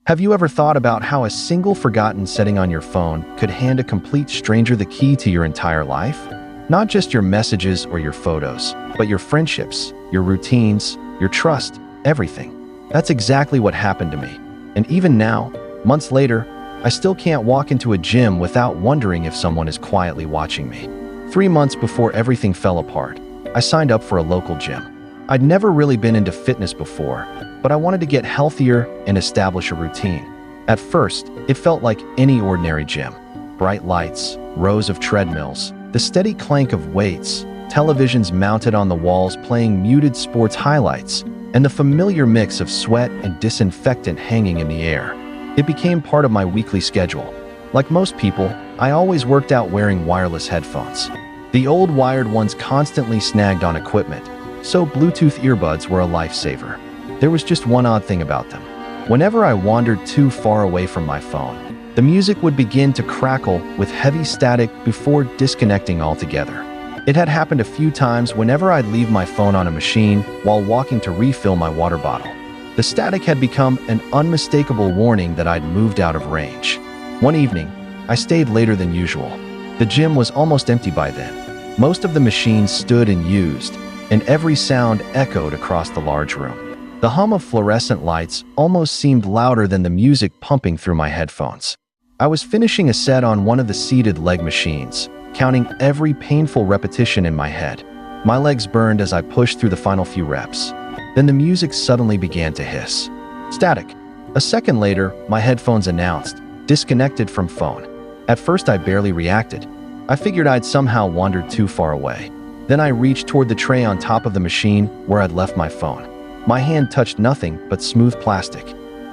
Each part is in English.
Have you ever thought about how a single forgotten setting on your phone could hand a complete stranger the key to your entire life? Not just your messages or your photos, but your friendships, your routines, your trust, everything. That's exactly what happened to me. And even now, months later, I still can't walk into a gym without wondering if someone is quietly watching me. 3 months before everything fell apart, I signed up for a local gym. I'd never really been into fitness before, but I wanted to get healthier and establish a routine. At first, it felt like any ordinary gym. Bright lights, rows of treadmills, the steady clank of weights, televisions mounted on the walls playing muted sports highlights, and the familiar mix of sweat and disinfectant hanging in the air. It became part of my weekly schedule. Like most people, I always worked out wearing wireless headphones. The old wired ones constantly snagged on equipment, so Bluetooth earbuds were a lifesaver. There was just one odd thing about them. Whenever I wandered too far away from my phone, the music would begin to crackle with heavy static before disconnecting altogether. It had happened a few times whenever I'd leave my phone on a machine while walking to refill my water bottle. The static had become an unmistakable warning that I'd moved out of range. One evening, I stayed later than usual. The gym was almost empty by then. Most of the machines stood unused, and every sound echoed across the large room. The hum of fluorescent lights almost seemed louder than the music pumping through my headphones. I was finishing a set on one of the seated leg machines, counting every painful repetition in my head. My legs burned as I pushed through the final few reps. Then the music suddenly began to hiss. Static. A second later, my headphones announced, disconnected from phone. At first, I barely reacted. I figured I'd somehow wandered too far away. Then I reached toward the tray on top of the machine where I'd left my phone. My hand touched nothing but smooth plastic.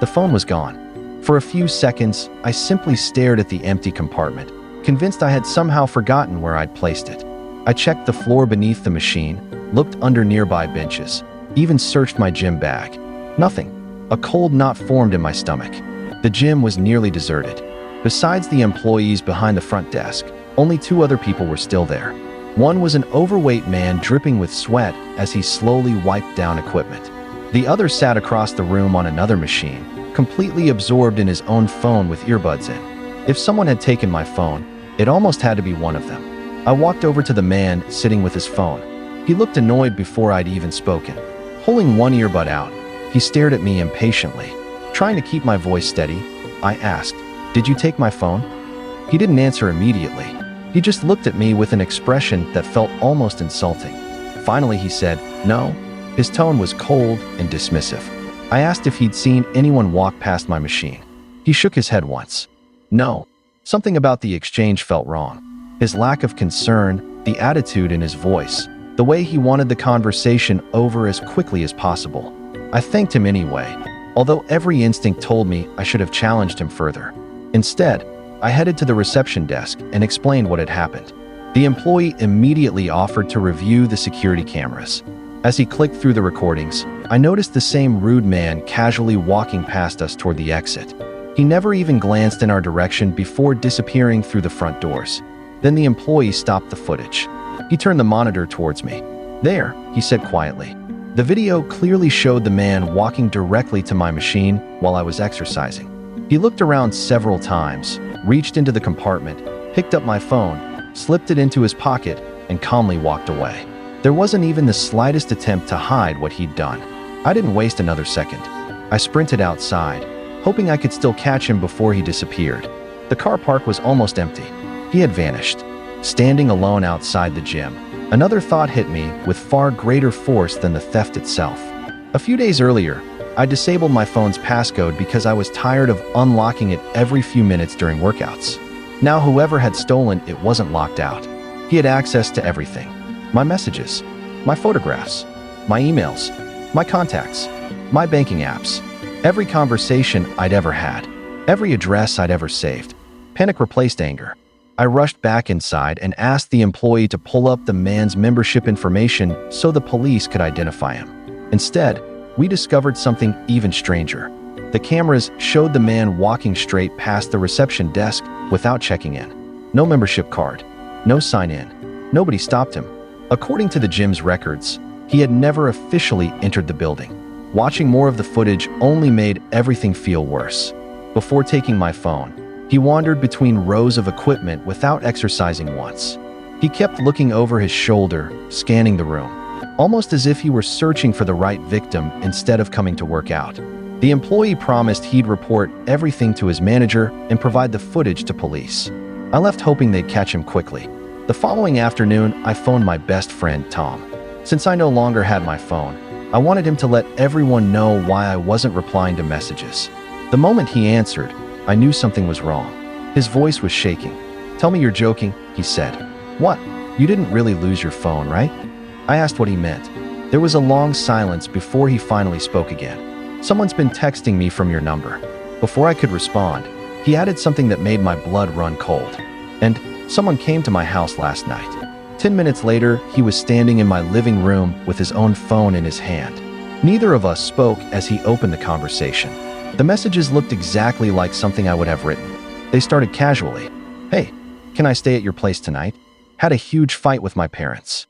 The phone was gone. For a few seconds, I simply stared at the empty compartment, convinced I had somehow forgotten where I'd placed it. I checked the floor beneath the machine, looked under nearby benches, even searched my gym bag. Nothing. A cold knot formed in my stomach. The gym was nearly deserted. Besides the employees behind the front desk, only 2 other people were still there. One was an overweight man dripping with sweat as he slowly wiped down equipment. The other sat across the room on another machine, completely absorbed in his own phone with earbuds in. If someone had taken my phone, it almost had to be one of them. I walked over to the man sitting with his phone. He looked annoyed before I'd even spoken. Pulling one earbud out, he stared at me impatiently. Trying to keep my voice steady, I asked, "Did you take my phone?" He didn't answer immediately. He just looked at me with an expression that felt almost insulting. Finally, he said, "No." His tone was cold and dismissive. I asked if he'd seen anyone walk past my machine. He shook his head once. No. Something about the exchange felt wrong. His lack of concern, the attitude in his voice, the way he wanted the conversation over as quickly as possible. I thanked him anyway, although every instinct told me I should have challenged him further. Instead, I headed to the reception desk and explained what had happened. The employee immediately offered to review the security cameras. As he clicked through the recordings, I noticed the same rude man casually walking past us toward the exit. He never even glanced in our direction before disappearing through the front doors. Then the employee stopped the footage. He turned the monitor towards me. "There," he said quietly. The video clearly showed the man walking directly to my machine while I was exercising. He looked around several times, reached into the compartment, picked up my phone, slipped it into his pocket, and calmly walked away. There wasn't even the slightest attempt to hide what he'd done. I didn't waste another second. I sprinted outside, hoping I could still catch him before he disappeared. The car park was almost empty. He had vanished. Standing alone outside the gym, another thought hit me with far greater force than the theft itself. A few days earlier, I disabled my phone's passcode because I was tired of unlocking it every few minutes during workouts. Now whoever had stolen it wasn't locked out. He had access to everything. My messages, my photographs, my emails, my contacts, my banking apps, every conversation I'd ever had, every address I'd ever saved. Panic replaced anger. I rushed back inside and asked the employee to pull up the man's membership information so the police could identify him. Instead, we discovered something even stranger. The cameras showed the man walking straight past the reception desk without checking in. No membership card, no sign-in. Nobody stopped him. According to the gym's records, he had never officially entered the building. Watching more of the footage only made everything feel worse. Before taking my phone, he wandered between rows of equipment without exercising once. He kept looking over his shoulder, scanning the room, almost as if he were searching for the right victim instead of coming to work out. The employee promised he'd report everything to his manager and provide the footage to police. I left hoping they'd catch him quickly. The following afternoon, I phoned my best friend, Tom. Since I no longer had my phone, I wanted him to let everyone know why I wasn't replying to messages. The moment he answered, I knew something was wrong. His voice was shaking. "Tell me you're joking," he said. "What? You didn't really lose your phone, right?" I asked what he meant. There was a long silence before he finally spoke again. "Someone's been texting me from your number." Before I could respond, he added something that made my blood run cold. "And someone came to my house last night." 10 minutes later, he was standing in my living room with his own phone in his hand. Neither of us spoke as he opened the conversation. The messages looked exactly like something I would have written. They started casually. "Hey, can I stay at your place tonight? Had a huge fight with my parents."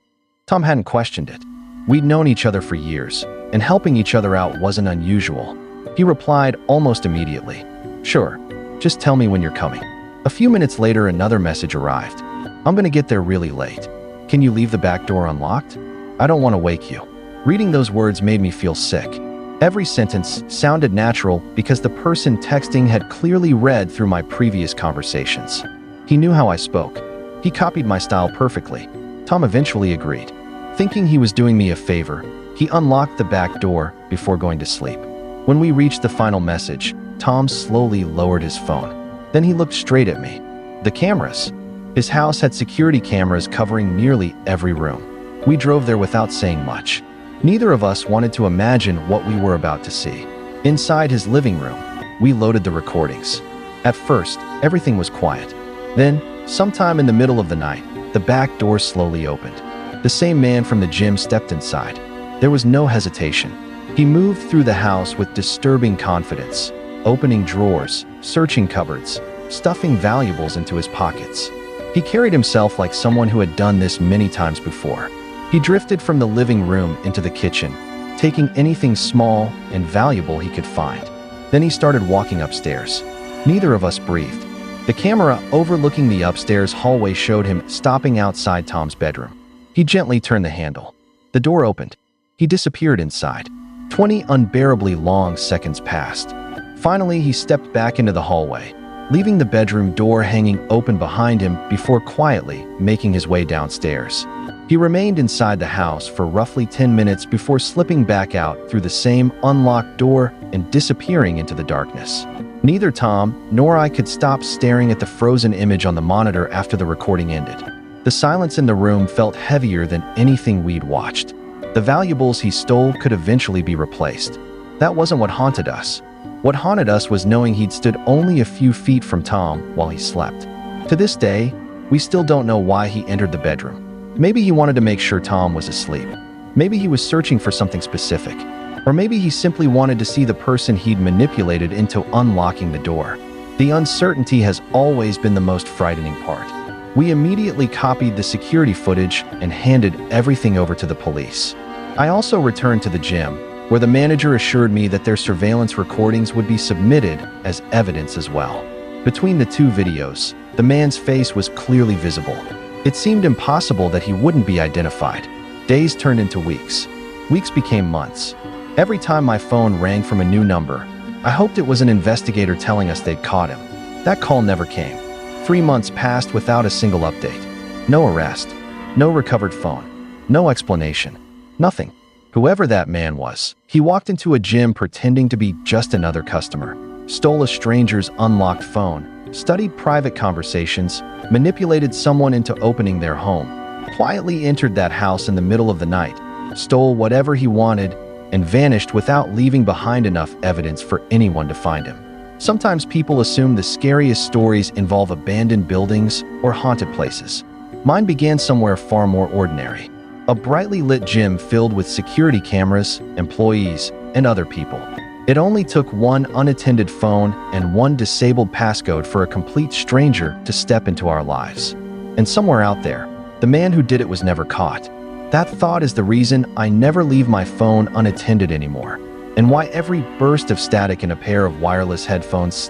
Tom hadn't questioned it. We'd known each other for years, and helping each other out wasn't unusual. He replied almost immediately, "Sure, just tell me when you're coming." A few minutes later, another message arrived. "I'm gonna get there really late. Can you leave the back door unlocked? I don't want to wake you." Reading those words made me feel sick. Every sentence sounded natural because the person texting had clearly read through my previous conversations. He knew how I spoke. He copied my style perfectly. Tom eventually agreed. Thinking he was doing me a favor, he unlocked the back door before going to sleep. When we reached the final message, Tom slowly lowered his phone. Then he looked straight at me. The cameras. His house had security cameras covering nearly every room. We drove there without saying much. Neither of us wanted to imagine what we were about to see. Inside his living room, we loaded the recordings. At first, everything was quiet. Then, sometime in the middle of the night, the back door slowly opened. The same man from the gym stepped inside. There was no hesitation. He moved through the house with disturbing confidence, opening drawers, searching cupboards, stuffing valuables into his pockets. He carried himself like someone who had done this many times before. He drifted from the living room into the kitchen, taking anything small and valuable he could find. Then he started walking upstairs. Neither of us breathed. The camera overlooking the upstairs hallway showed him stopping outside Tom's bedroom. He gently turned the handle. The door opened. He disappeared inside. 20 unbearably long seconds passed. Finally, he stepped back into the hallway, leaving the bedroom door hanging open behind him before quietly making his way downstairs. He remained inside the house for roughly 10 minutes before slipping back out through the same unlocked door and disappearing into the darkness. Neither Tom nor I could stop staring at the frozen image on the monitor after the recording ended. The silence in the room felt heavier than anything we'd watched. The valuables he stole could eventually be replaced. That wasn't what haunted us. What haunted us was knowing he'd stood only a few feet from Tom while he slept. To this day, we still don't know why he entered the bedroom. Maybe he wanted to make sure Tom was asleep. Maybe he was searching for something specific. Or maybe he simply wanted to see the person he'd manipulated into unlocking the door. The uncertainty has always been the most frightening part. We immediately copied the security footage and handed everything over to the police. I also returned to the gym, where the manager assured me that their surveillance recordings would be submitted as evidence as well. Between the two videos, the man's face was clearly visible. It seemed impossible that he wouldn't be identified. Days turned into weeks. Weeks became months. Every time my phone rang from a new number, I hoped it was an investigator telling us they'd caught him. That call never came. 3 months passed without a single update. No arrest. No recovered phone. No explanation. Nothing. Whoever that man was, he walked into a gym pretending to be just another customer, stole a stranger's unlocked phone, studied private conversations, manipulated someone into opening their home, quietly entered that house in the middle of the night, stole whatever he wanted, and vanished without leaving behind enough evidence for anyone to find him. Sometimes people assume the scariest stories involve abandoned buildings or haunted places. Mine began somewhere far more ordinary. A brightly lit gym filled with security cameras, employees, and other people. It only took one unattended phone and one disabled passcode for a complete stranger to step into our lives. And somewhere out there, the man who did it was never caught. That thought is the reason I never leave my phone unattended anymore, and why every burst of static in a pair of wireless headphones